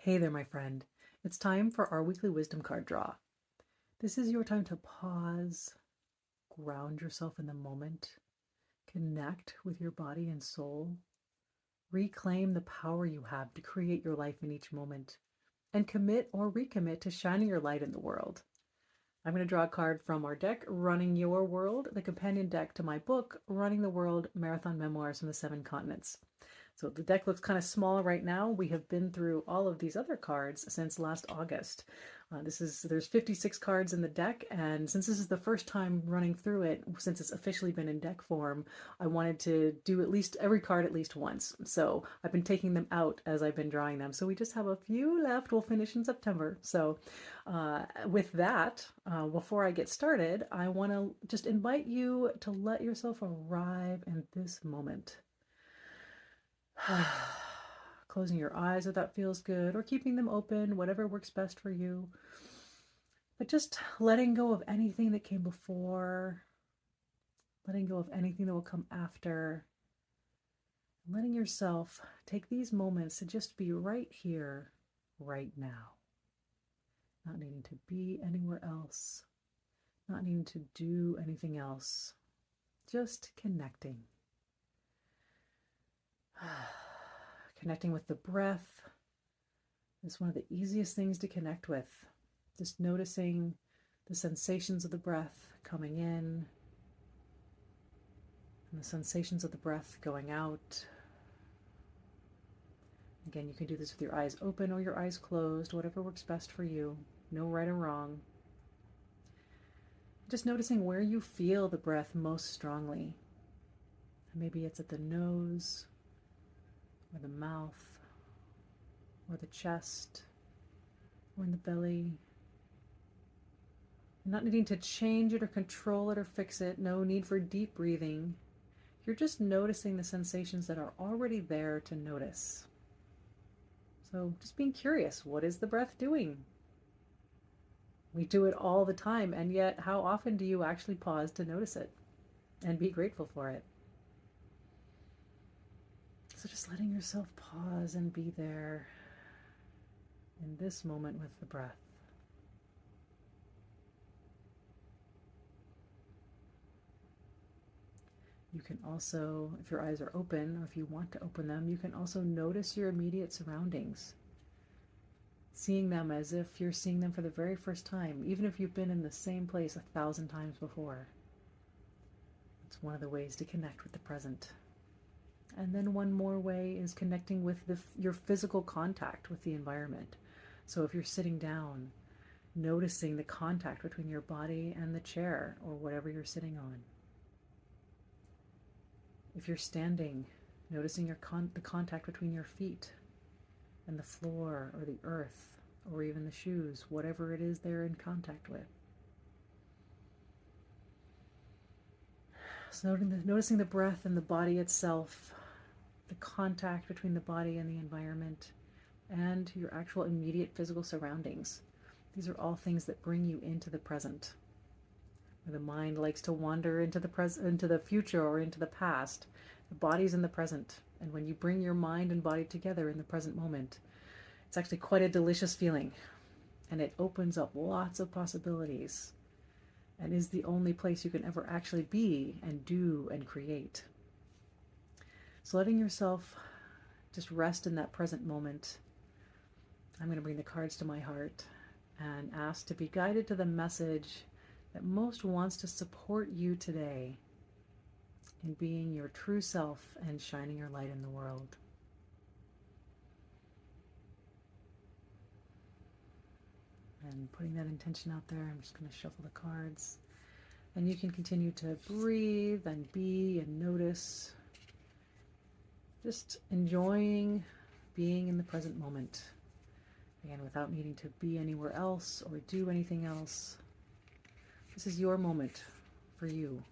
Hey there, my friend. It's time for our weekly wisdom card draw. This is your time to pause, ground yourself in the moment, connect with your body and soul, reclaim the power you have to create your life in each moment, and commit or recommit to shining your light in the world. I'm going to draw a card from our deck, Running Your World, the companion deck to my book, Running the World Marathon Memoirs from the Seven Continents. So the deck looks kind of small right now. We have been through all of these other cards since last August. There's 56 cards in the deck, and since this is the first time running through it, since it's officially been in deck form, I wanted to do at least every card at least once. So I've been taking them out as I've been drawing them. So we just have a few left. We'll finish in September. So with that, before I get started, I want to just invite you to let yourself arrive in this moment. Closing your eyes if that feels good, or keeping them open, whatever works best for you. But just letting go of anything that came before, letting go of anything that will come after, letting yourself take these moments to just be right here, right now. Not needing to be anywhere else, not needing to do anything else, just connecting. Connecting with the breath is one of the easiest things to connect with. Just noticing the sensations of the breath coming in and the sensations of the breath going out. Again, you can do this with your eyes open or your eyes closed, whatever works best for you. No right or wrong. Just noticing where you feel the breath most strongly. Maybe it's at the nose, or the mouth, or the chest, or in the belly. Not needing to change it or control it or fix it. No need for deep breathing. You're just noticing the sensations that are already there to notice. So just being curious, what is the breath doing? We do it all the time, and yet how often do you actually pause to notice it and be grateful for it? So just letting yourself pause and be there in this moment with the breath. You can also, if your eyes are open, or if you want to open them, you can also notice your immediate surroundings. Seeing them as if you're seeing them for the very first time, even if you've been in the same place 1,000 times before. It's one of the ways to connect with the present. And then one more way is connecting with your physical contact with the environment. So if you're sitting down, noticing the contact between your body and the chair or whatever you're sitting on. If you're standing, noticing the contact between your feet and the floor or the earth or even the shoes, whatever it is they're in contact with. So noticing the breath and the body itself, the contact between the body and the environment, and your actual immediate physical surroundings. These are all things that bring you into the present. The mind likes to wander into the future or into the past. The body's in the present. And when you bring your mind and body together in the present moment, it's actually quite a delicious feeling. And it opens up lots of possibilities and is the only place you can ever actually be and do and create. So letting yourself just rest in that present moment. I'm going to bring the cards to my heart and ask to be guided to the message that most wants to support you today in being your true self and shining your light in the world. And putting that intention out there, I'm just going to shuffle the cards. And you can continue to breathe and be and notice. Just enjoying being in the present moment. Again, without needing to be anywhere else or do anything else. This is your moment for you.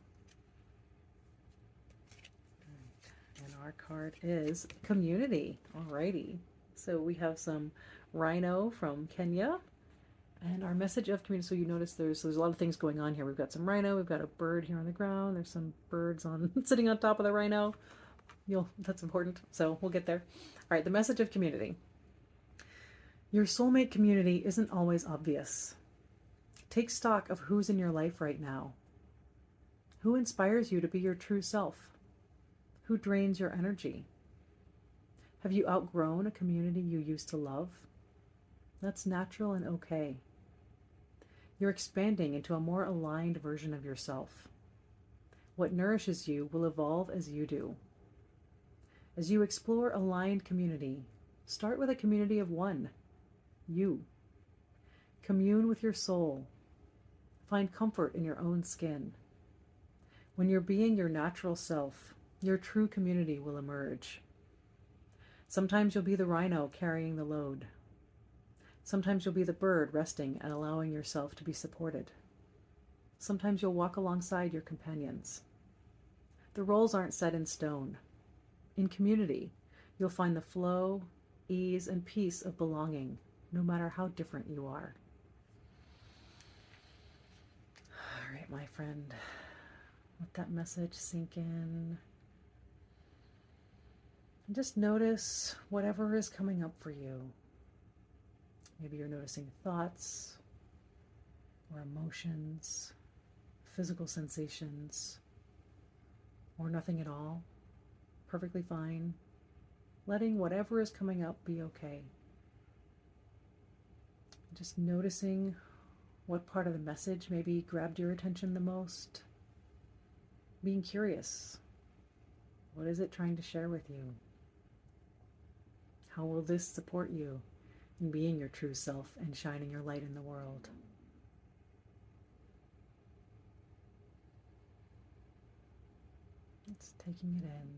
And our card is community. Alrighty. So we have some rhino from Kenya. And our message of community, so you notice there's a lot of things going on here. We've got some rhino, we've got a bird here on the ground, there's some birds sitting on top of the rhino. That's important, so we'll get there. All right, the message of community. Your soulmate community isn't always obvious. Take stock of who's in your life right now. Who inspires you to be your true self? Who drains your energy? Have you outgrown a community you used to love? That's natural and okay. You're expanding into a more aligned version of yourself. What nourishes you will evolve as you do. As you explore aligned community, start with a community of one, you. Commune with your soul. Find comfort in your own skin. When you're being your natural self, your true community will emerge. Sometimes you'll be the rhino carrying the load. Sometimes you'll be the bird resting and allowing yourself to be supported. Sometimes you'll walk alongside your companions. The roles aren't set in stone. In community, you'll find the flow, ease, and peace of belonging, no matter how different you are. All right, my friend, let that message sink in. And just notice whatever is coming up for you. Maybe you're noticing thoughts or emotions, physical sensations, or nothing at all. Perfectly fine. Letting whatever is coming up be okay. Just noticing what part of the message maybe grabbed your attention the most. Being curious. What is it trying to share with you? How will this support you in being your true self and shining your light in the world? It's taking it in.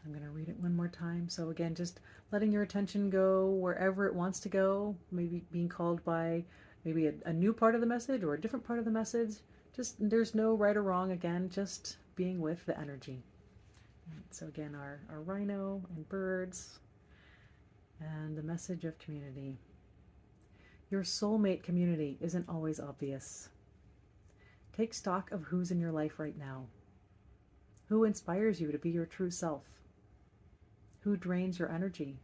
I'm going to read it one more time. So again, just letting your attention go wherever it wants to go, maybe being called by maybe a new part of the message or a different part of the message. Just there's no right or wrong, again, just being with the energy. So again, our rhino and birds and the message of community. Your soulmate community isn't always obvious. Take stock of who's in your life right now. Who inspires you to be your true self? Who drains your energy?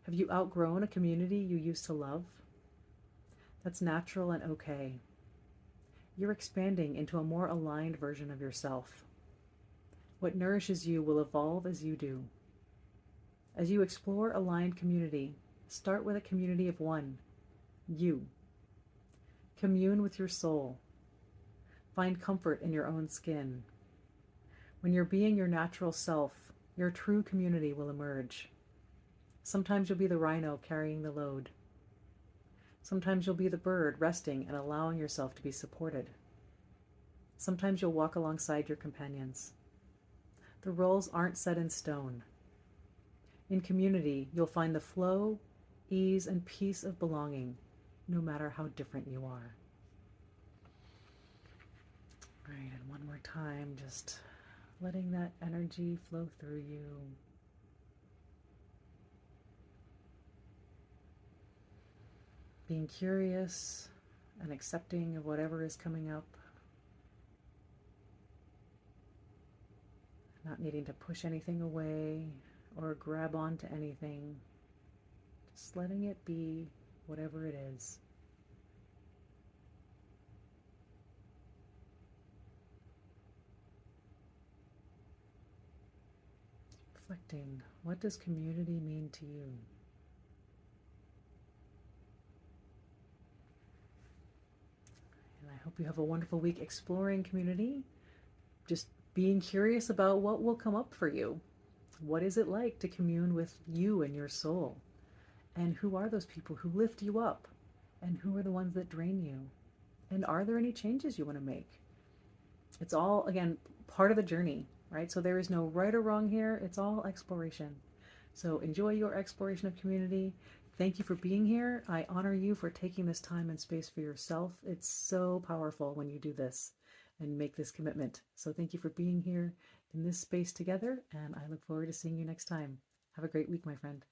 Have you outgrown a community you used to love? That's natural and okay. You're expanding into a more aligned version of yourself. What nourishes you will evolve as you do. As you explore aligned community, start with a community of one, you. Commune with your soul. Find comfort in your own skin. When you're being your natural self, your true community will emerge. Sometimes you'll be the rhino carrying the load. Sometimes you'll be the bird resting and allowing yourself to be supported. Sometimes you'll walk alongside your companions. The roles aren't set in stone. In community, you'll find the flow, ease, and peace of belonging, no matter how different you are. All right, and one more time, just letting that energy flow through you. Being curious and accepting of whatever is coming up. Not needing to push anything away or grab onto anything. Just letting it be whatever it is. Reflecting, what does community mean to you? And I hope you have a wonderful week exploring community. Just being curious about what will come up for you. What is it like to commune with you and your soul? And who are those people who lift you up? And who are the ones that drain you? And are there any changes you want to make? It's all, again, part of the journey, right? So there is no right or wrong here. It's all exploration. So enjoy your exploration of community. Thank you for being here. I honor you for taking this time and space for yourself. It's so powerful when you do this and make this commitment. So thank you for being here in this space together, and I look forward to seeing you next time. Have a great week, my friend.